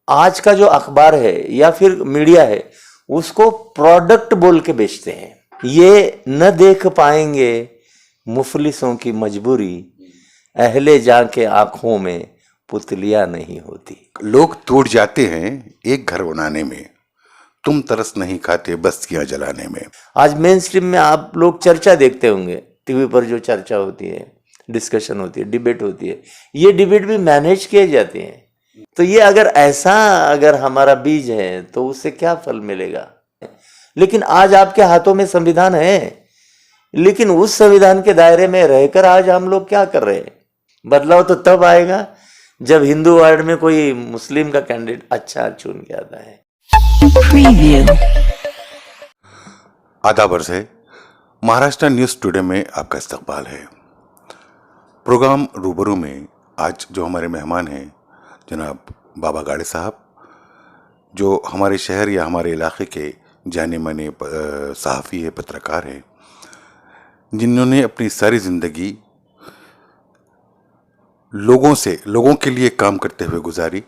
आज का जो अखबार है या फिर मीडिया है उसको प्रोडक्ट बोल के बेचते हैं। ये न देख पाएंगे मुफलिसों की मजबूरी, अहले जां के आंखों में पुतलियां नहीं होती। लोग टूट जाते हैं एक घर बनाने में, तुम तरस नहीं खाते बस्तियां जलाने में। आज मेन स्ट्रीम में आप लोग चर्चा देखते होंगे, टीवी पर जो चर्चा होती है, डिस्कशन होती है, डिबेट होती है, ये डिबेट भी मैनेज किए जाते हैं। तो ये अगर हमारा बीज है तो उससे क्या फल मिलेगा। लेकिन आज आपके हाथों में संविधान है, लेकिन उस संविधान के दायरे में रहकर आज हम लोग क्या कर रहे हैं। बदलाव तो तब आएगा जब हिंदू वार्ड में कोई मुस्लिम का कैंडिडेट अच्छा चुन के आता है। आदाब अर्ज़ है, महाराष्ट्र न्यूज़ टुडे में आपका इस्तकबाल है। प्रोग्राम रूबरू में आज जो हमारे मेहमान हैं जनाब बाबा गाड़े साहब, जो हमारे शहर या हमारे इलाके के जाने माने सहाफ़ी है, पत्रकार हैं, जिन्होंने अपनी सारी ज़िंदगी लोगों के लिए काम करते हुए गुजारी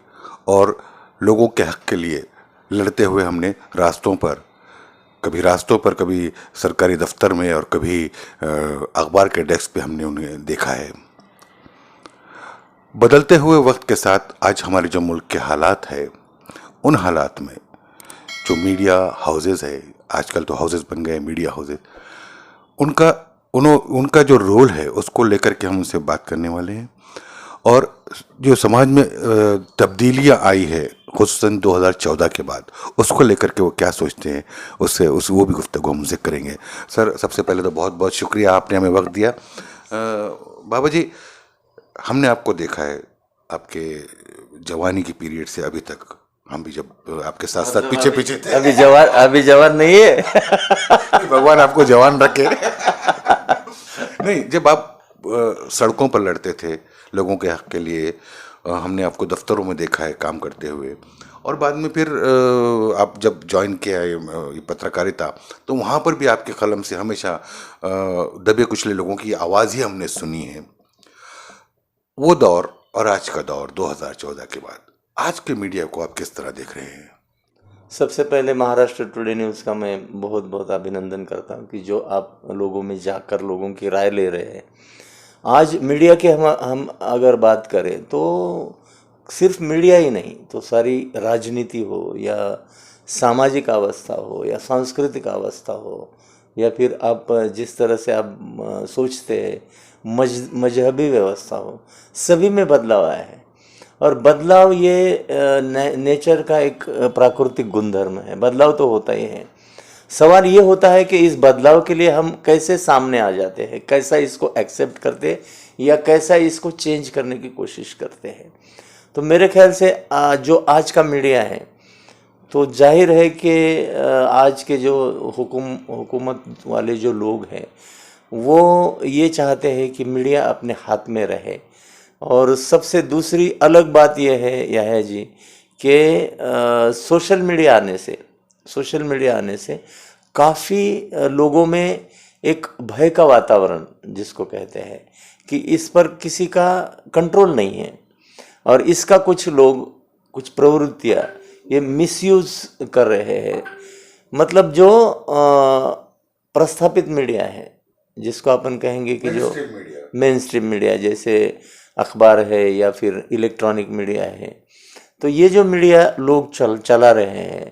और लोगों के हक़ के लिए लड़ते हुए हमने रास्तों पर कभी सरकारी दफ्तर में और कभी अखबार के डेस्क पे हमने उन्हें देखा है। बदलते हुए वक्त के साथ आज हमारे जो मुल्क के हालात है, उन हालात में जो मीडिया हाउसेस है, आजकल तो हाउसेस बन गए मीडिया हाउसेस, उनका जो रोल है उसको लेकर के हम उनसे बात करने वाले हैं। और जो समाज में तब्दीलियां आई है खुसूसन 2014 के बाद, उसको लेकर के वो क्या सोचते हैं, वो भी गुफ्तगू हम उनसे करेंगे। सर, सबसे पहले तो बहुत बहुत शुक्रिया, आपने हमें वक्त दिया। बाबा जी, हमने आपको देखा है आपके जवानी की पीरियड से अभी तक, हम भी जब आपके साथ साथ पीछे थे। अभी जवान नहीं है। भगवान आपको जवान रखे। नहीं, जब आप सड़कों पर लड़ते थे लोगों के हक के लिए, हमने आपको दफ्तरों में देखा है काम करते हुए, और बाद में फिर आप जब ज्वाइन किया है पत्रकारिता, तो वहाँ पर भी आपके कलम से हमेशा दबे कुचले लोगों की आवाज़ ही हमने सुनी है। वो दौर और आज का दौर 2014 के बाद, आज के मीडिया को आप किस तरह देख रहे हैं? सबसे पहले महाराष्ट्र टुडे न्यूज़ का मैं बहुत बहुत अभिनंदन करता हूँ कि जो आप लोगों में जाकर लोगों की राय ले रहे हैं। आज मीडिया के हम अगर बात करें तो सिर्फ मीडिया ही नहीं, तो सारी राजनीति हो या सामाजिक अवस्था हो या सांस्कृतिक अवस्था हो, या फिर आप जिस तरह से आप सोचते हैं मजहबी व्यवस्था हो, सभी में बदलाव आया है। और बदलाव ये नेचर का एक प्राकृतिक गुणधर्म है, बदलाव तो होता ही है। सवाल ये होता है कि इस बदलाव के लिए हम कैसे सामने आ जाते हैं, कैसा इसको एक्सेप्ट करते हैं या कैसा इसको चेंज करने की कोशिश करते हैं। तो मेरे ख्याल से जो आज का मीडिया है, तो जाहिर है कि आज के जो हुकूमत वाले जो लोग हैं वो ये चाहते हैं कि मीडिया अपने हाथ में रहे। और सबसे दूसरी अलग बात यह है जी कि सोशल मीडिया आने से काफ़ी लोगों में एक भय का वातावरण जिसको कहते हैं कि इस पर किसी का कंट्रोल नहीं है, और इसका कुछ लोग कुछ प्रवृत्तियाँ ये मिसयूज कर रहे हैं। मतलब जो प्रस्थापित मीडिया है, जिसको अपन कहेंगे कि जो मेन स्ट्रीम मीडिया जैसे अखबार है या फिर इलेक्ट्रॉनिक मीडिया है, तो ये जो मीडिया लोग चला रहे हैं,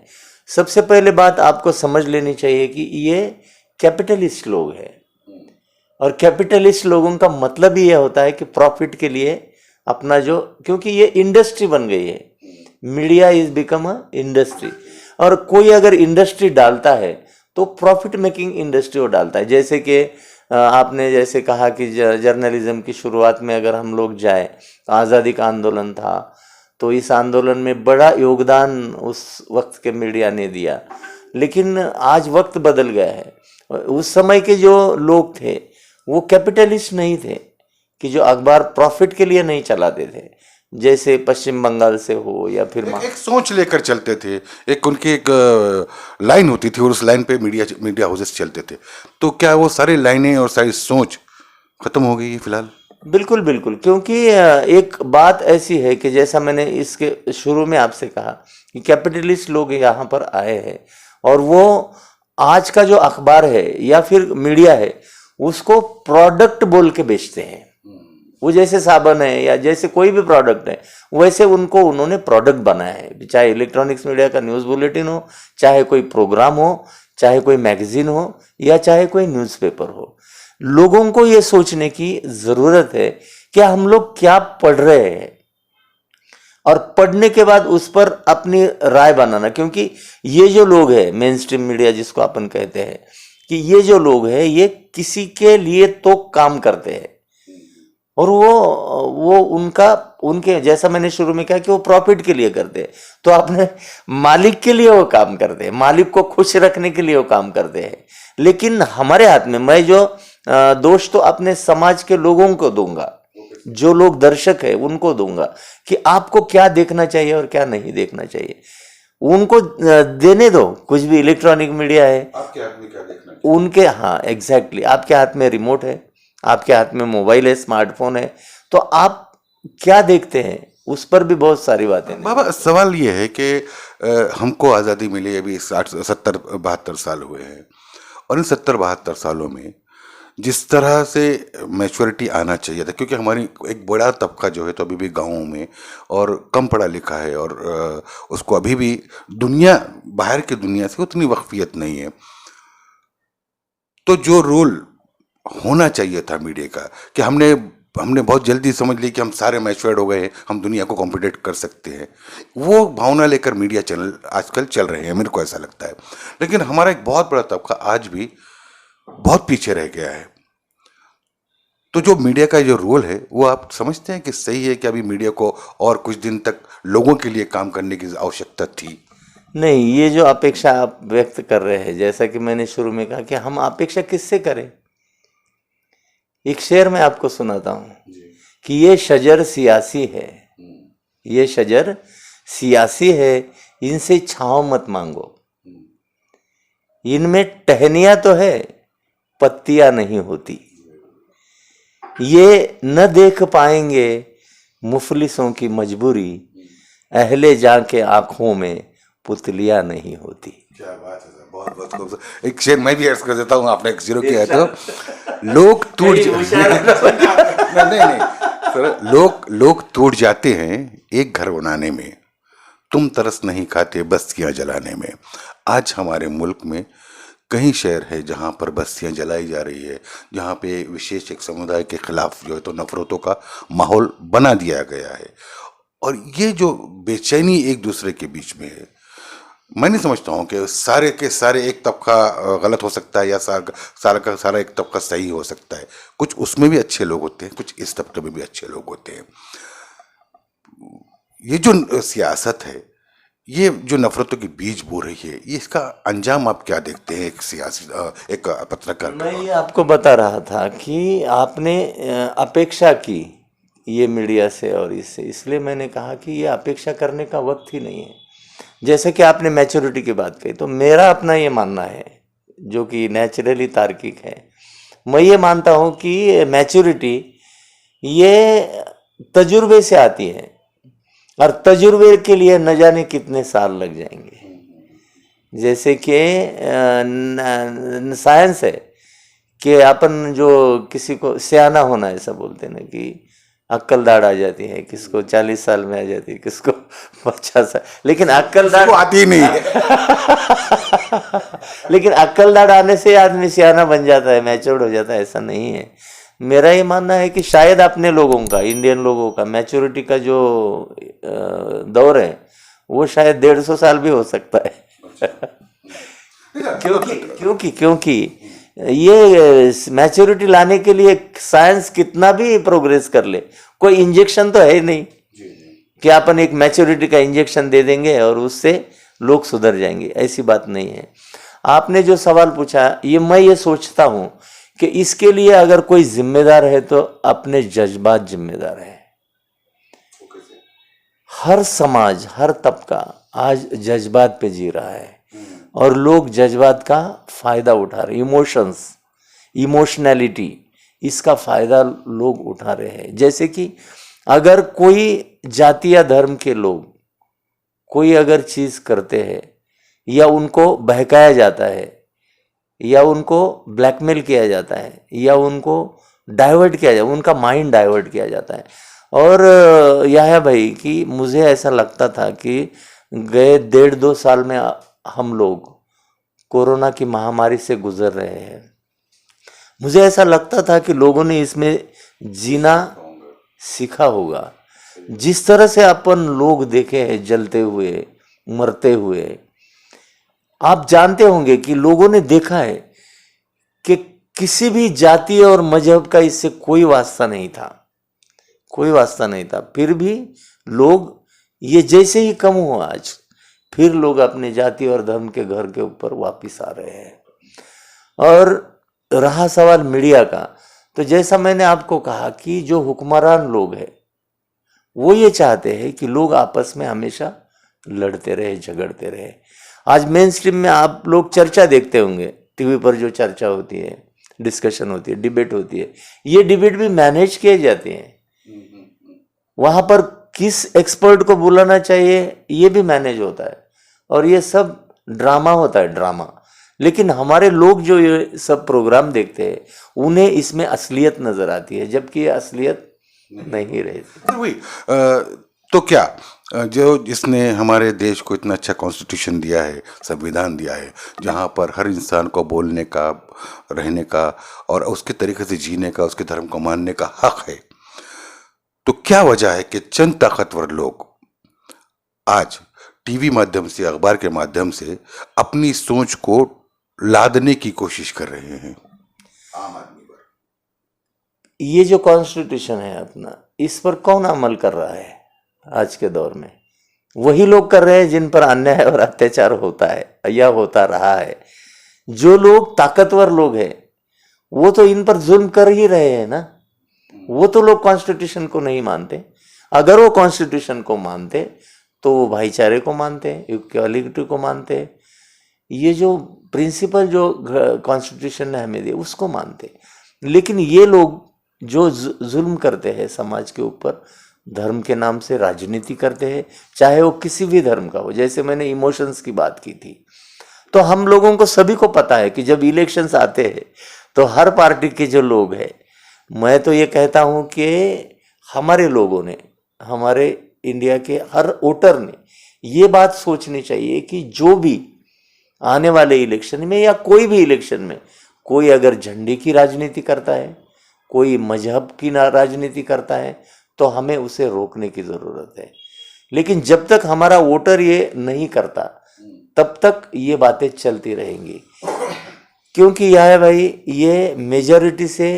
सबसे पहले बात आपको समझ लेनी चाहिए कि ये कैपिटलिस्ट लोग हैं। और कैपिटलिस्ट लोगों का मतलब ही यह होता है कि प्रॉफिट के लिए अपना जो, क्योंकि ये इंडस्ट्री बन गई है, media is become a industry. और कोई अगर इंडस्ट्री डालता है तो प्रॉफिट मेकिंग इंडस्ट्री वो डालता है। जैसे कि आपने जैसे कहा कि जर्नलिज्म की शुरुआत में अगर हम लोग जाए तो आज़ादी का आंदोलन था, तो इस आंदोलन में बड़ा योगदान उस वक्त के मीडिया ने दिया। लेकिन आज वक्त बदल गया है। उस समय के जो लोग थे वो कैपिटलिस्ट नहीं थे कि जो अखबार प्रॉफिट के लिए नहीं चलाते थे, जैसे पश्चिम बंगाल से हो या फिर एक सोच लेकर चलते थे, एक उनकी एक लाइन होती थी और उस लाइन पे मीडिया हाउसेस चलते थे। तो क्या वो सारी लाइनें और सारी सोच खत्म हो गई है फिलहाल? बिल्कुल बिल्कुल, क्योंकि एक बात ऐसी है कि जैसा मैंने इसके शुरू में आपसे कहा कि कैपिटलिस्ट लोग यहाँ पर आए हैं और वो आज का जो अखबार है या फिर मीडिया है उसको प्रोडक्ट बोल के बेचते हैं। वो जैसे साबन है या जैसे कोई भी प्रोडक्ट है वैसे उनको उन्होंने प्रोडक्ट बनाया है, चाहे इलेक्ट्रॉनिक्स मीडिया का न्यूज़ बुलेटिन हो, चाहे कोई प्रोग्राम हो, चाहे कोई मैगजीन हो या चाहे कोई न्यूज़पेपर हो। लोगों को ये सोचने की ज़रूरत है कि हम लोग क्या पढ़ रहे हैं और पढ़ने के बाद उस पर अपनी राय बनाना, क्योंकि ये जो लोग हैं मेन स्ट्रीम मीडिया जिसको अपन कहते हैं कि ये जो लोग हैं ये किसी के लिए तो काम करते हैं और वो उनके जैसा मैंने शुरू में कहा कि वो प्रॉफिट के लिए करते हैं, तो अपने मालिक के लिए वो काम करते हैं, मालिक को खुश रखने के लिए वो काम करते हैं। लेकिन हमारे हाथ में, मैं जो दोष तो अपने समाज के लोगों को दूंगा, जो लोग दर्शक है उनको दूंगा कि आपको क्या देखना चाहिए और क्या नहीं देखना चाहिए। उनको देने दो, कुछ भी इलेक्ट्रॉनिक मीडिया है आपके हाथ में क्या देखना चाहिए? उनके, हाँ एग्जैक्टली, आपके हाथ में रिमोट है, आपके हाथ में मोबाइल है, स्मार्टफोन है, तो आप क्या देखते हैं उस पर भी बहुत सारी बातें हैं। बाबा सवाल ये है कि हमको आज़ादी मिली अभी 60-70-72 साल हुए हैं और इन 70-72 सालों में जिस तरह से मैच्योरिटी आना चाहिए था, क्योंकि हमारी एक बड़ा तबका जो है तो अभी भी गाँवों में और कम पढ़ा लिखा है और उसको अभी भी बाहर की दुनिया से उतनी वाकफियत नहीं है। तो जो रोल होना चाहिए था मीडिया का कि हमने बहुत जल्दी समझ ली कि हम सारे मैच्योर्ड हो गए हैं, हम दुनिया को कॉम्पिटेट कर सकते हैं, वो भावना लेकर मीडिया चैनल आजकल चल रहे हैं, मेरे को ऐसा लगता है। लेकिन हमारा एक बहुत बड़ा तबका आज भी बहुत पीछे रह गया है। तो जो मीडिया का जो रोल है वो आप समझते हैं कि सही है कि अभी मीडिया को और कुछ दिन तक लोगों के लिए काम करने की आवश्यकता थी? नहीं, ये जो अपेक्षा आप व्यक्त कर रहे हैं, जैसा कि मैंने शुरू में कहा कि हम अपेक्षा किससे करें। एक शेर मैं आपको सुनाता हूँ कि ये शजर सियासी है, ये शजर सियासी है, इनसे छांव मत मांगो, इनमें टहनियाँ तो है पत्तियां नहीं होती, ये न देख पाएंगे मुफलिसों की मजबूरी, अहले जां के आंखों में पुतलियां नहीं होती। क्या बात है, बहुत बहुत खूबसूरत। एक शेर मैं भी ऐड कर देता हूँ, आपने एक जीरो किया तो लोग टूट नहीं सर, लोग टूट जाते हैं एक घर बनाने में, तुम तरस नहीं खाते बस्तियां जलाने में। आज हमारे मुल्क में कई शहर है जहाँ पर बस्तियाँ जलाई जा रही है, जहाँ पे विशेष एक समुदाय के खिलाफ जो है तो नफरतों का माहौल बना दिया गया है। और ये जो बेचैनी एक दूसरे के बीच में है, मैं नहीं समझता हूँ कि सारे के सारे एक तबका गलत हो सकता है या सारा का सारा एक तबका सही हो सकता है। कुछ उसमें भी अच्छे लोग होते हैं, कुछ इस तबके में भी अच्छे लोग होते हैं। ये जो सियासत है, ये जो नफरतों की बीज बो रही है, ये इसका अंजाम आप क्या देखते हैं एक सियासी एक पत्रकार? मैं ये आपको बता रहा था कि आपने अपेक्षा की ये मीडिया से और इससे, इसलिए मैंने कहा कि ये अपेक्षा करने का वक्त ही नहीं है। जैसे कि आपने मैच्योरिटी की बात कही, तो मेरा अपना ये मानना है जो कि नेचुरली तार्किक है। मैं ये मानता हूँ कि मैच्योरिटी ये तजुर्बे से आती है और तजुर्बे के लिए न जाने कितने साल लग जाएंगे। जैसे कि साइंस है कि अपन जो किसी को सियाना होना ऐसा बोलते हैं ना कि अक्ल दाढ़ आ जाती है, किसको 40 साल में आ जाती है, किसको 50 साल, लेकिन अक्ल दाढ़ आती नहीं है। लेकिन अक्ल दाढ़ आने से आदमी सियाना बन जाता है, मैच्योर्ड हो जाता है, ऐसा नहीं है। मेरा ये मानना है कि शायद अपने लोगों का, इंडियन लोगों का मैच्योरिटी का जो दौर है वो शायद 150 साल भी हो सकता है। क्योंकि ये मैच्योरिटी लाने के लिए साइंस कितना भी प्रोग्रेस कर ले, कोई इंजेक्शन तो है ही नहीं कि अपन एक मैच्योरिटी का इंजेक्शन दे देंगे और उससे लोग सुधर जाएंगे, ऐसी बात नहीं है। आपने जो सवाल पूछा, ये मैं ये सोचता हूं कि इसके लिए अगर कोई जिम्मेदार है तो अपने जज्बात जिम्मेदार है। हर समाज, हर तबका आज जज्बात पे जी रहा है और लोग जज्बात का फायदा उठा रहे, इमोशनैलिटी, इसका फायदा लोग उठा रहे हैं। जैसे कि अगर कोई जाति या धर्म के लोग कोई अगर चीज करते हैं या उनको बहकाया जाता है या उनको ब्लैकमेल किया जाता है या उनको डाइवर्ट किया जाता है, उनका माइंड डाइवर्ट किया जाता है। और यह है भाई कि मुझे ऐसा लगता था कि गए 1.5-2 साल में हम लोग कोरोना की महामारी से गुजर रहे हैं। मुझे ऐसा लगता था कि लोगों ने इसमें जीना सीखा होगा। जिस तरह से अपन लोग देखे हैं जलते हुए, मरते हुए, आप जानते होंगे कि लोगों ने देखा है कि किसी भी जाति और मजहब का इससे कोई वास्ता नहीं था, कोई वास्ता नहीं था। फिर भी लोग, ये जैसे ही कम हुआ आज, फिर लोग अपने जाति और धर्म के घर के ऊपर वापिस आ रहे हैं। और रहा सवाल मीडिया का, तो जैसा मैंने आपको कहा कि जो हुक्मरान लोग हैं वो ये चाहते हैं कि लोग आपस में हमेशा लड़ते रहे, झगड़ते रहे। आज मेन स्ट्रीम में आप लोग चर्चा देखते होंगे, टीवी पर जो चर्चा होती है, डिस्कशन होती है, डिबेट होती है, ये डिबेट भी मैनेज किए जाते हैं। वहां पर किस एक्सपर्ट को बुलाना चाहिए ये भी मैनेज होता है, और ये सब ड्रामा होता है, ड्रामा। लेकिन हमारे लोग जो ये सब प्रोग्राम देखते हैं उन्हें इसमें असलियत नजर आती है, जबकि ये असलियत नहीं रहती। वही तो क्या जो जिसने हमारे देश को इतना अच्छा कॉन्स्टिट्यूशन दिया है, संविधान दिया है, जहाँ पर हर इंसान को बोलने का, रहने का और उसके तरीके से जीने का, उसके धर्म को मानने का हक है, तो क्या वजह है कि चंद ताकतवर लोग आज टीवी माध्यम से, अखबार के माध्यम से अपनी सोच को लादने की कोशिश कर रहे हैं आम आदमी पर? ये जो कॉन्स्टिट्यूशन है अपना, इस पर कौन अमल कर रहा है आज के दौर में? वही लोग कर रहे हैं जिन पर अन्याय और अत्याचार होता है या होता रहा है। जो लोग ताकतवर लोग हैं वो तो इन पर जुल्म कर ही रहे हैं ना। वो तो लोग कॉन्स्टिट्यूशन को नहीं मानते। अगर वो कॉन्स्टिट्यूशन को मानते तो वो भाईचारे को मानते, इक्वालिटी को मानते, ये जो प्रिंसिपल जो कॉन्स्टिट्यूशन ने हमें दिया उसको मानते। लेकिन ये लोग जो जुल्म करते हैं समाज के ऊपर, धर्म के नाम से राजनीति करते हैं, चाहे वो किसी भी धर्म का हो। जैसे मैंने इमोशंस की बात की थी, तो हम लोगों को सभी को पता है कि जब इलेक्शंस आते हैं तो हर पार्टी के जो लोग हैं, मैं तो ये कहता हूं कि हमारे लोगों ने, हमारे इंडिया के हर वोटर ने ये बात सोचनी चाहिए कि जो भी आने वाले इलेक्शन में या कोई भी इलेक्शन में कोई अगर झंडे की राजनीति करता है, कोई मजहब की राजनीति करता है, तो हमें उसे रोकने की जरूरत है। लेकिन जब तक हमारा वोटर ये नहीं करता तब तक ये बातें चलती रहेंगी, क्योंकि यह है भाई, ये मेजॉरिटी से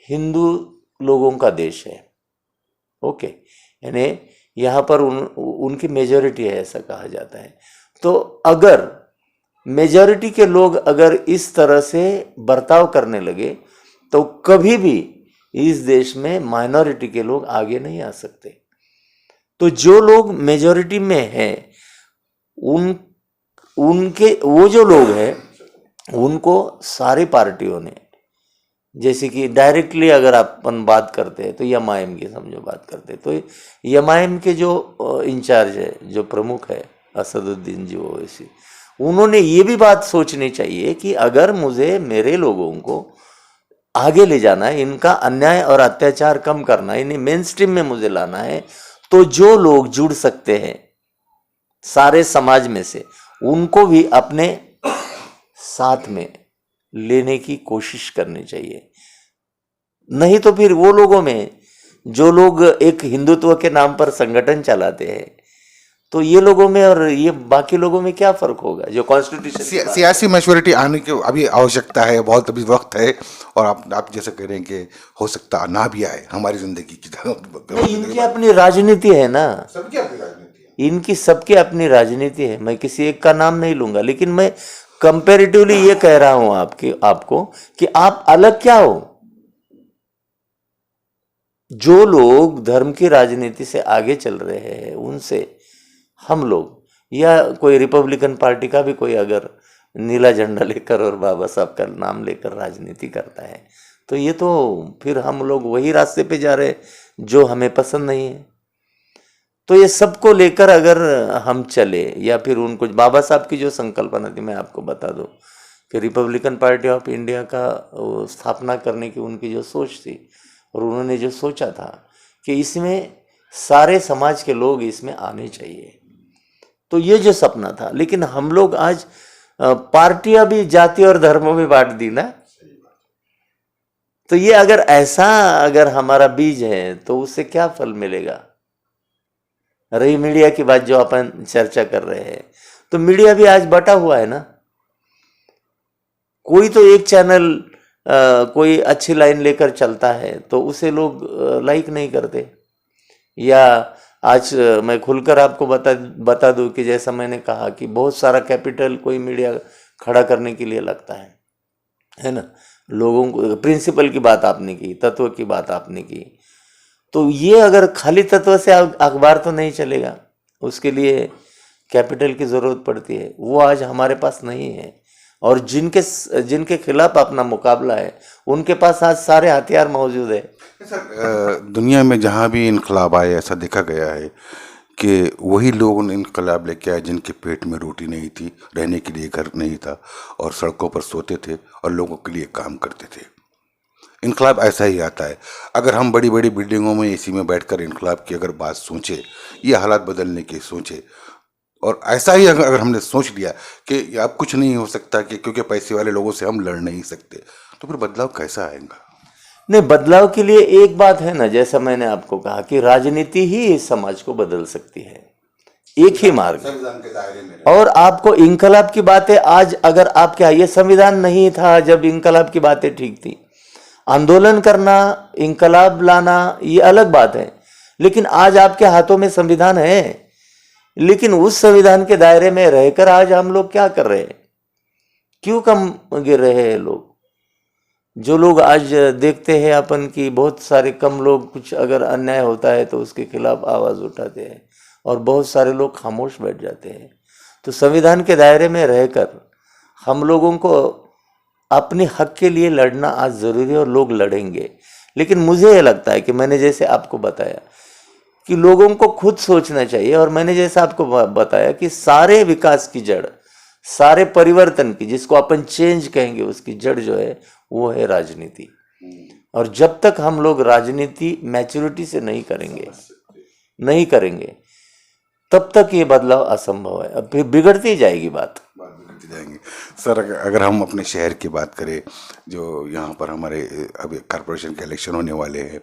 हिंदू लोगों का देश है। ओके, यानी यहाँ पर उनकी मेजॉरिटी है, ऐसा कहा जाता है। तो अगर मेजॉरिटी के लोग अगर इस तरह से बर्ताव करने लगे तो कभी भी इस देश में माइनॉरिटी के लोग आगे नहीं आ सकते। तो जो लोग मेजॉरिटी में हैं, उनके वो जो लोग हैं उनको सारी पार्टियों ने, जैसे कि डायरेक्टली अगर अपन बात करते हैं तो एमआईएम की समझो बात करते हैं, तो एमआईएम के जो इंचार्ज है, जो प्रमुख है असदुद्दीन जी ओवैसी, उन्होंने ये भी बात सोचनी चाहिए कि अगर मुझे मेरे लोगों को आगे ले जाना है, इनका अन्याय और अत्याचार कम करना है, इन्हें मेन स्ट्रीम में मुझे लाना है, तो जो लोग जुड़ सकते हैं सारे समाज में से, उनको भी अपने साथ में लेने की कोशिश करनी चाहिए। नहीं तो फिर वो लोगों में जो लोग एक हिंदुत्व के नाम पर संगठन चलाते हैं, तो ये लोगों में और ये बाकी लोगों में क्या फर्क होगा? जो कॉन्स्टिट्यूशन सियासी मैच्योरिटी आने की अभी आवश्यकता है, बहुत अभी वक्त है। और आप जैसे कह रहे हैं कि हो सकता ना भी आए हमारी जिंदगी की। इनकी अपनी राजनीति है ना, सबकी अपनी राजनीति है, इनकी सबकी अपनी राजनीति है। मैं किसी एक का नाम नहीं लूंगा, लेकिन मैं कंपैरेटिवली ये कह रहा हूं आपको कि आप अलग क्या हो। जो लोग धर्म की राजनीति से आगे चल रहे हैं उनसे हम लोग, या कोई रिपब्लिकन पार्टी का भी कोई अगर नीला झंडा लेकर और बाबा साहब का नाम लेकर राजनीति करता है तो ये तो फिर हम लोग वही रास्ते पे जा रहे हैं जो हमें पसंद नहीं है। तो ये सबको लेकर अगर हम चले, या फिर उनको बाबा साहब की जो संकल्पना थी, मैं आपको बता दूं कि रिपब्लिकन पार्टी ऑफ इंडिया का स्थापना करने की उनकी जो सोच थी, और उन्होंने जो सोचा था कि इसमें सारे समाज के लोग इसमें आने चाहिए, तो ये जो सपना था। लेकिन हम लोग आज पार्टियां भी जाति और धर्मों में बांट दी ना, तो ये अगर हमारा बीज है तो उससे क्या फल मिलेगा। रही मीडिया की बात जो अपन चर्चा कर रहे हैं, तो मीडिया भी आज बटा हुआ है ना। कोई तो एक चैनल कोई अच्छी लाइन लेकर चलता है तो उसे लोग लाइक नहीं करते। या आज मैं खुलकर आपको बता दूं कि जैसा मैंने कहा कि बहुत सारा कैपिटल कोई मीडिया खड़ा करने के लिए लगता है ना। लोगों को प्रिंसिपल की बात आपने की, तत्व की बात आपने की, तो ये अगर खाली तत्व से अखबार तो नहीं चलेगा, उसके लिए कैपिटल की ज़रूरत पड़ती है। वो आज हमारे पास नहीं है, और जिनके खिलाफ अपना मुकाबला है उनके पास आज सारे हथियार मौजूद है। सर, दुनिया में जहाँ भी इनकलाब आए ऐसा देखा गया है कि वही लोग इनकलाब लेके आए जिनके पेट में रोटी नहीं थी, रहने के लिए घर नहीं था, और सड़कों पर सोते थे और लोगों के लिए काम करते थे। इनकलाब ऐसा ही आता है। अगर हम बड़ी बड़ी बिल्डिंगों में एसी में बैठकर इनकलाब की अगर बात सोचे, ये हालात बदलने की सोचे, और ऐसा ही अगर हमने सोच लिया कि अब कुछ नहीं हो सकता कि क्योंकि पैसे वाले लोगों से हम लड़ नहीं सकते, तो फिर बदलाव कैसा आएगा? नहीं, बदलाव के लिए एक बात है ना, जैसा मैंने आपको कहा कि राजनीति ही इस समाज को बदल सकती है, एक ही मार्ग। संविधान के दायरे में और आपको इंकलाब की बातें आज अगर आप क्या, ये संविधान नहीं था जब इंकलाब की बातें ठीक थी। आंदोलन करना, इंकलाब लाना ये अलग बात है, लेकिन आज आपके हाथों में संविधान है। लेकिन उस संविधान के दायरे में रहकर आज हम लोग क्या कर रहे हैं? क्यों कम गिर रहे हैं लोग? जो लोग आज देखते हैं अपन की बहुत सारे कम लोग, कुछ अगर अन्याय होता है तो उसके खिलाफ आवाज़ उठाते हैं, और बहुत सारे लोग खामोश बैठ जाते हैं। तो संविधान के दायरे में रहकर हम लोगों को अपने हक के लिए लड़ना आज ज़रूरी है, और लोग लड़ेंगे। लेकिन मुझे ये लगता है कि मैंने जैसे आपको बताया कि लोगों को खुद सोचना चाहिए, और मैंने जैसा आपको बताया कि सारे विकास की जड़, सारे परिवर्तन की, जिसको अपन चेंज कहेंगे, उसकी जड़ जो है वो है राजनीति। और जब तक हम लोग राजनीति मैच्योरिटी से नहीं करेंगे तब तक ये बदलाव असंभव है। अब फिर बिगड़ती जाएगी बात बिगड़ती जाएंगी। सर, अगर हम अपने शहर की बात करें, जो यहाँ पर हमारे अभी कॉरपोरेशन के इलेक्शन होने वाले हैं,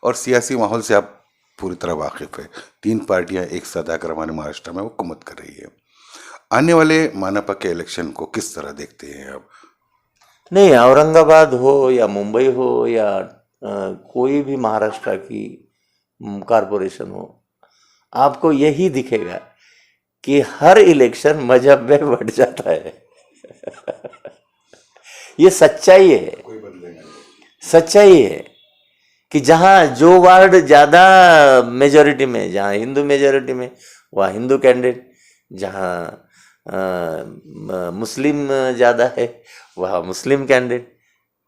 और सियासी माहौल से आप पूरी तरह वाकिफ है। 3 पार्टियां एक साथ आकर हमारे महाराष्ट्र में हुकूमत कर रही है। आने वाले मानापा के इलेक्शन को किस तरह देखते हैं आप? नहीं, औरंगाबाद हो या मुंबई हो या कोई भी महाराष्ट्र की कॉरपोरेशन हो, आपको यही दिखेगा कि हर इलेक्शन मजहब में बढ़ जाता है। ये सच्चाई है, सच्चाई है कि जहाँ जो वार्ड ज़्यादा मेजॉरिटी में, जहाँ हिंदू मेजॉरिटी में, वहाँ हिंदू कैंडिडेट, जहाँ मुस्लिम ज़्यादा है वहाँ मुस्लिम कैंडिडेट,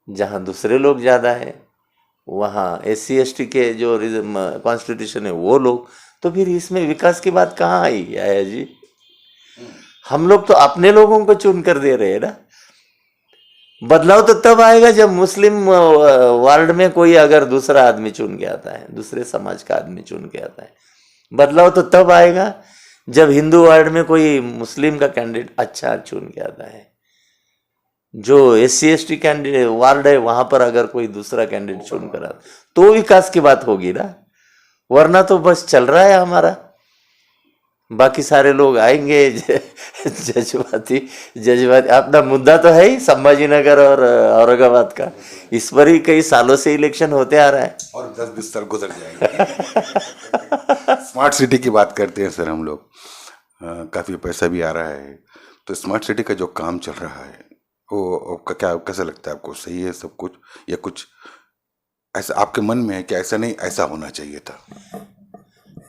जहाँ दूसरे लोग ज़्यादा है वहाँ SC ST के जो कॉन्स्टिट्यूशन है वो लोग। तो फिर इसमें विकास की बात कहाँ आई आया जी? हम लोग तो अपने लोगों को चुन कर दे रहे हैं ना। बदलाव तो तब आएगा जब मुस्लिम वार्ड में कोई अगर दूसरा आदमी चुन के आता है, दूसरे समाज का आदमी चुन के आता है। बदलाव तो तब आएगा जब हिंदू वार्ड में कोई मुस्लिम का कैंडिडेट अच्छा चुन के आता है। जो SC ST कैंडिडेट वार्ड है वहां पर अगर कोई दूसरा कैंडिडेट चुन कर आता तो विकास की बात होगी ना, वरना तो बस चल रहा है हमारा। बाकी सारे लोग आएंगे जज्बाती अपना मुद्दा तो है ही संभाजीनगर और औरंगाबाद का, इस पर ही कई सालों से इलेक्शन होते आ रहा है और 10-20 साल गुजर जाएंगे। स्मार्ट सिटी की बात करते हैं सर हम लोग, काफ़ी पैसा भी आ रहा है, तो स्मार्ट सिटी का जो काम चल रहा है वो क्या कैसा लगता है आपको? सही है सब कुछ, या कुछ ऐसा आपके मन में है कि ऐसा नहीं ऐसा होना चाहिए था?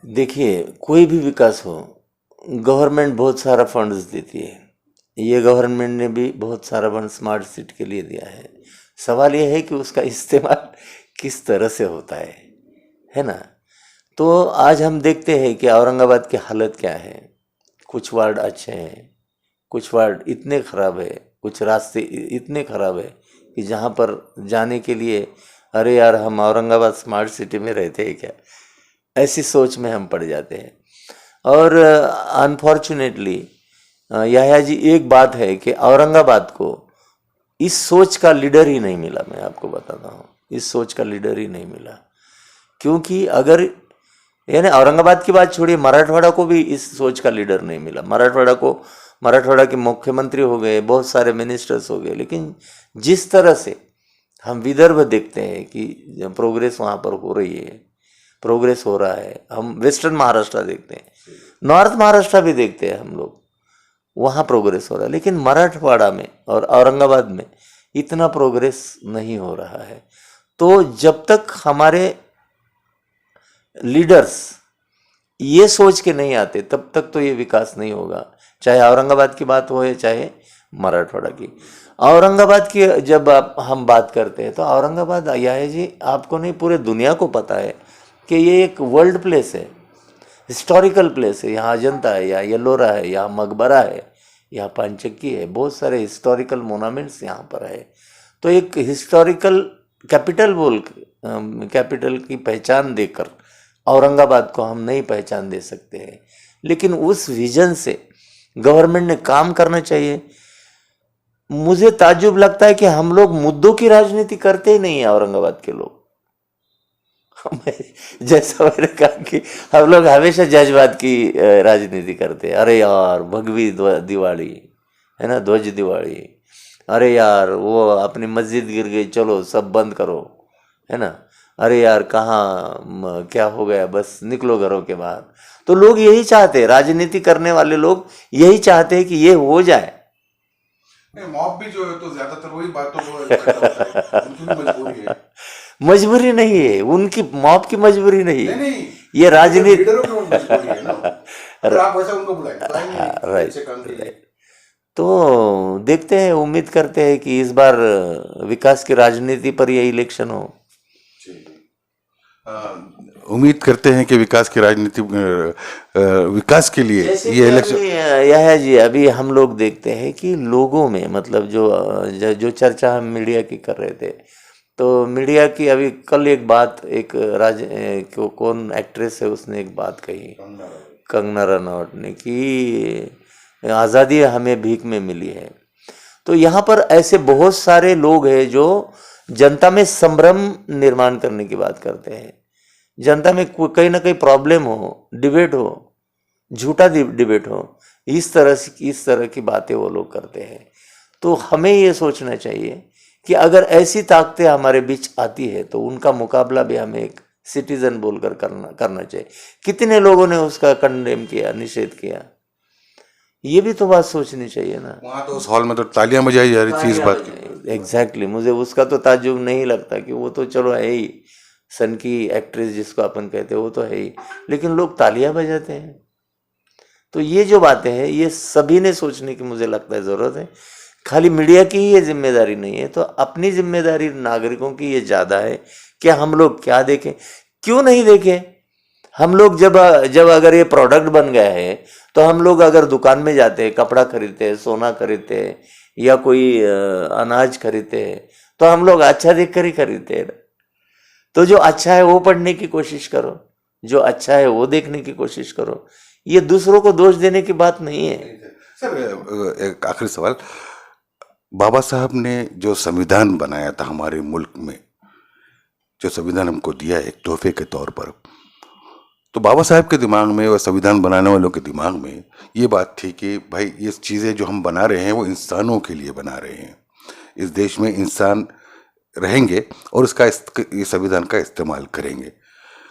देखिए, कोई भी विकास हो, गवर्नमेंट बहुत सारा फंड्स देती है। ये गवर्नमेंट ने भी बहुत सारा फंड स्मार्ट सिटी के लिए दिया है। सवाल यह है कि उसका इस्तेमाल किस तरह से होता है ना। तो आज हम देखते हैं कि औरंगाबाद की हालत क्या है। कुछ वार्ड अच्छे हैं, कुछ वार्ड इतने ख़राब है, कुछ रास्ते इतने ख़राब है कि जहाँ पर जाने के लिए अरे यार हम औरंगाबाद स्मार्ट सिटी में रहते हैं क्या, ऐसी सोच में हम पड़ जाते हैं। और अनफॉर्चुनेटली याह्या जी, एक बात है कि औरंगाबाद को इस सोच का लीडर ही नहीं मिला। मैं आपको बताता हूँ, इस सोच का लीडर ही नहीं मिला। क्योंकि अगर यानी औरंगाबाद की बात छोड़िए, मराठवाड़ा को भी इस सोच का लीडर नहीं मिला। मराठवाड़ा के मुख्यमंत्री हो गए, बहुत सारे मिनिस्टर्स हो गए, लेकिन जिस तरह से हम विदर्भ देखते हैं कि प्रोग्रेस वहाँ पर हो रही है, प्रोग्रेस हो रहा है। हम वेस्टर्न महाराष्ट्र देखते हैं, नॉर्थ महाराष्ट्र भी देखते हैं हम लोग, वहाँ प्रोग्रेस हो रहा है। लेकिन मराठवाड़ा में और औरंगाबाद में इतना प्रोग्रेस नहीं हो रहा है। तो जब तक हमारे लीडर्स ये सोच के नहीं आते तब तक तो ये विकास नहीं होगा, चाहे औरंगाबाद की बात हो या चाहे मराठवाड़ा की। औरंगाबाद की जब हम बात करते हैं तो औरंगाबाद याह्या जी, आपको नहीं पूरे दुनिया को पता है कि ये एक वर्ल्ड प्लेस है, हिस्टोरिकल प्लेस है। यहाँ अजंता है, यहाँ येलोरा है, यहाँ मकबरा है, यहाँ पांचक्की है, बहुत सारे हिस्टोरिकल मोनामेंट्स यहाँ पर है। तो एक हिस्टोरिकल कैपिटल की पहचान देकर औरंगाबाद को हम नहीं पहचान दे सकते हैं। लेकिन उस विजन से गवर्नमेंट ने काम करना चाहिए। मुझे ताज्जुब लगता है कि हम लोग मुद्दों की राजनीति करते ही नहीं है औरंगाबाद के लोग। जैसा मैंने कहा कि हम लोग हमेशा जज्बात की राजनीति करते हैं। अरे यार भगवी दिवाली है ना, ध्वज दिवाली, अरे यार वो अपनी मस्जिद गिर गई, चलो सब बंद करो, है ना। अरे यार कहाँ क्या हो गया, बस निकलो घरों के बाहर। तो लोग यही चाहते हैं, राजनीति करने वाले लोग यही चाहते हैं कि ये हो जाए। मॉब भी जो है तो ज्यादातर वही बातों को इकट्ठा होता है, उनकी भी मजबूरी है। मजबूरी नहीं है उनकी, मॉब की मजबूरी नहीं है, नहीं, ये राजनीति। लीडरों की मजबूरी है ना। अगर आप वैसा उनको बुलाएंगे राइट। तो देखते हैं, उम्मीद करते हैं कि इस बार विकास की राजनीति पर ये इलेक्शन हो। उम्मीद करते हैं कि विकास की राजनीति, विकास के लिए ये इलेक्शन। यह जी, अभी हम लोग देखते हैं कि लोगों में मतलब जो चर्चा हम मीडिया की कर रहे थे, तो मीडिया की अभी कल एक बात, एक कौन एक्ट्रेस है उसने एक बात कही, कंगना रनौत ने, कि आज़ादी हमें भीख में मिली है। तो यहाँ पर ऐसे बहुत सारे लोग हैं जो जनता में संभ्रम निर्माण करने की बात करते हैं। जनता में कहीं ना कहीं प्रॉब्लम हो, डिबेट हो, झूठा डिबेट हो, इस तरह की बातें वो लोग करते हैं। तो हमें ये सोचना चाहिए कि अगर ऐसी ताकतें हमारे बीच आती है तो उनका मुकाबला भी हमें एक सिटीजन बोलकर करना चाहिए। कितने लोगों ने उसका कंडेम किया, निषेध किया, ये भी तो बात सोचनी चाहिए ना। वहाँ तो उस हॉल में तो तालियां बजाई जा रही थी इस बात की। एग्जैक्टली, मुझे उसका तो ताज्जुब नहीं लगता कि वो तो चलो है ही, सन की एक्ट्रेस जिसको अपन कहते हैं वो तो है ही, लेकिन लोग तालियां बजाते हैं। तो ये जो बातें हैं ये सभी ने सोचने की मुझे लगता है ज़रूरत है। खाली मीडिया की ही ये जिम्मेदारी नहीं है, तो अपनी जिम्मेदारी नागरिकों की ये ज़्यादा है कि हम लोग क्या देखें, क्यों नहीं देखें। हम लोग जब अगर ये प्रोडक्ट बन गया है तो हम लोग अगर दुकान में जाते हैं, कपड़ा खरीदते हैं, सोना खरीदते हैं या कोई अनाज खरीदते हैं, तो हम लोग अच्छा देख कर ही खरीदते हैं। तो जो अच्छा है वो पढ़ने की कोशिश करो, जो अच्छा है वो देखने की कोशिश करो। ये दूसरों को दोष देने की बात नहीं है। सर एक आखिरी सवाल, बाबा साहब ने जो संविधान बनाया था हमारे मुल्क में, जो संविधान हमको दिया एक तोहफे के तौर पर, तो बाबा साहब के दिमाग में और संविधान बनाने वालों के दिमाग में ये बात थी कि भाई ये चीज़ें जो हम बना रहे हैं वो इंसानों के लिए बना रहे हैं, इस देश में इंसान रहेंगे और उसका ये संविधान का इस्तेमाल करेंगे।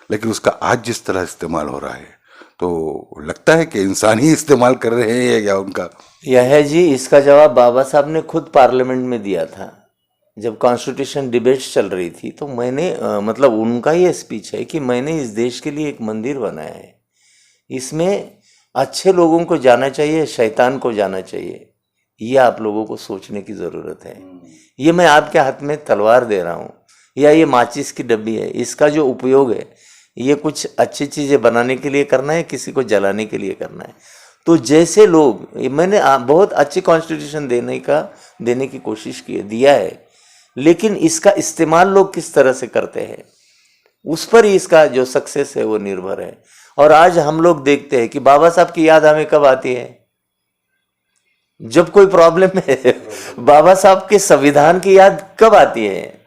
लेकिन उसका आज जिस तरह इस्तेमाल हो रहा है तो लगता है कि इंसान ही इस्तेमाल कर रहे हैं या उनका। यह है जी, इसका जवाब बाबा साहब ने खुद पार्लियामेंट में दिया था जब कॉन्स्टिट्यूशन डिबेट्स चल रही थी। तो मैंने मतलब उनका ये स्पीच है कि मैंने इस देश के लिए एक मंदिर बनाया है, इसमें अच्छे लोगों को जाना चाहिए, शैतान को जाना चाहिए, ये आप लोगों को सोचने की ज़रूरत है। ये मैं आपके हाथ में तलवार दे रहा हूँ या ये माचिस की डब्बी है, इसका जो उपयोग है ये कुछ अच्छी चीज़ें बनाने के लिए करना है, किसी को जलाने के लिए करना है। तो जैसे लोग, मैंने बहुत अच्छी कॉन्स्टिट्यूशन देने की कोशिश की है, दिया है, लेकिन इसका इस्तेमाल लोग किस तरह से करते हैं उस पर ही इसका जो सक्सेस है वो निर्भर है। और आज हम लोग देखते हैं कि बाबा साहब की याद हमें कब आती है? जब कोई प्रॉब्लम है। बाबा साहब के संविधान की याद कब आती है?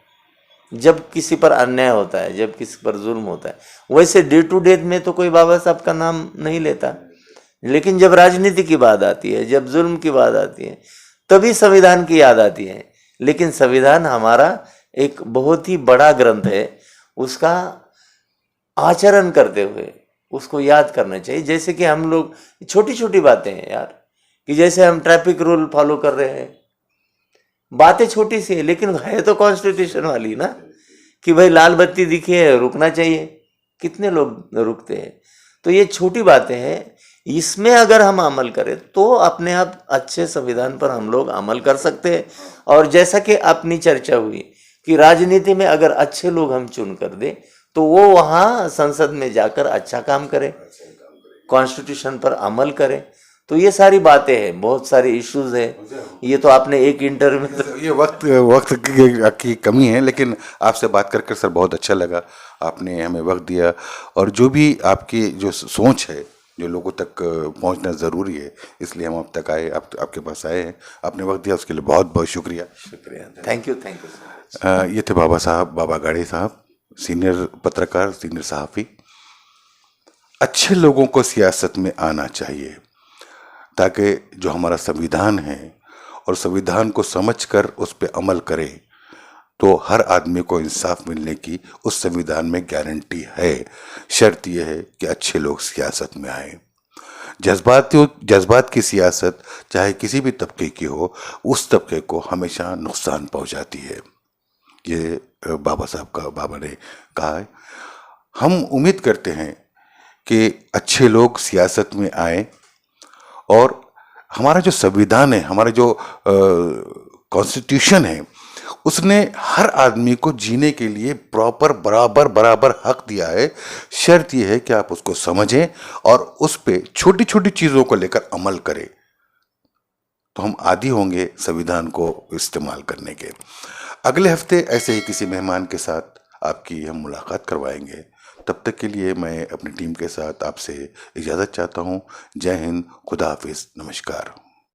जब किसी पर अन्याय होता है, जब किसी पर जुल्म होता है। वैसे डे टू डे में तो कोई बाबा साहब का नाम नहीं लेता, लेकिन जब राजनीति की बात आती है, जब जुल्म की बात आती है, तभी संविधान की याद आती है। लेकिन संविधान हमारा एक बहुत ही बड़ा ग्रंथ है, उसका आचरण करते हुए उसको याद करना चाहिए। जैसे कि हम लोग, छोटी छोटी बातें हैं यार, कि जैसे हम ट्रैफिक रूल फॉलो कर रहे हैं, बातें छोटी सी है लेकिन है तो कॉन्स्टिट्यूशन वाली ना, कि भाई लाल बत्ती दिखी है रुकना चाहिए, कितने लोग रुकते हैं। तो ये छोटी बातें हैं, इसमें अगर हम अमल करें तो अपने आप अच्छे संविधान पर हम लोग अमल कर सकते हैं। और जैसा कि अपनी चर्चा हुई कि राजनीति में अगर अच्छे लोग हम चुन कर दे तो वो वहाँ संसद में जाकर अच्छा काम करे, कॉन्स्टिट्यूशन पर अमल करे। तो ये सारी बातें हैं, बहुत सारे इश्यूज हैं। ये तो आपने एक इंटरव्यू में ये वक्त की कमी है, लेकिन आपसे बात कर सर बहुत अच्छा लगा। आपने हमें वक्त दिया और जो भी आपकी जो सोच है जो लोगों तक पहुंचना ज़रूरी है, इसलिए हम आप तक आए, आपके पास आए हैं, आपने वक्त दिया उसके लिए बहुत बहुत शुक्रिया। शुक्रिया, थैंक यू। ये थे बाबा गाड़े साहब, सीनियर पत्रकार, सीनियर सहाफ़ी। अच्छे लोगों को सियासत में आना चाहिए ताकि जो हमारा संविधान है और संविधान को समझकर उस पर अमल करें तो हर आदमी को इंसाफ मिलने की उस संविधान में गारंटी है। शर्त यह है कि अच्छे लोग सियासत में आए। जज्बात की सियासत चाहे किसी भी तबके की हो, उस तबके को हमेशा नुकसान पहुंचाती है। ये बाबा ने कहा है। हम उम्मीद करते हैं कि अच्छे लोग सियासत में आए और हमारा जो संविधान है, हमारा जो कॉन्स्टिट्यूशन है, उसने हर आदमी को जीने के लिए प्रॉपर बराबर हक दिया है। शर्त यह है कि आप उसको समझें और उस पे छोटी छोटी चीज़ों को लेकर अमल करें, तो हम आदी होंगे संविधान को इस्तेमाल करने के। अगले हफ्ते ऐसे ही किसी मेहमान के साथ आपकी हम मुलाकात करवाएंगे। तब तक के लिए मैं अपनी टीम के साथ आपसे इजाज़त चाहता हूँ। जय हिंद, खुदा हाफिज़, नमस्कार।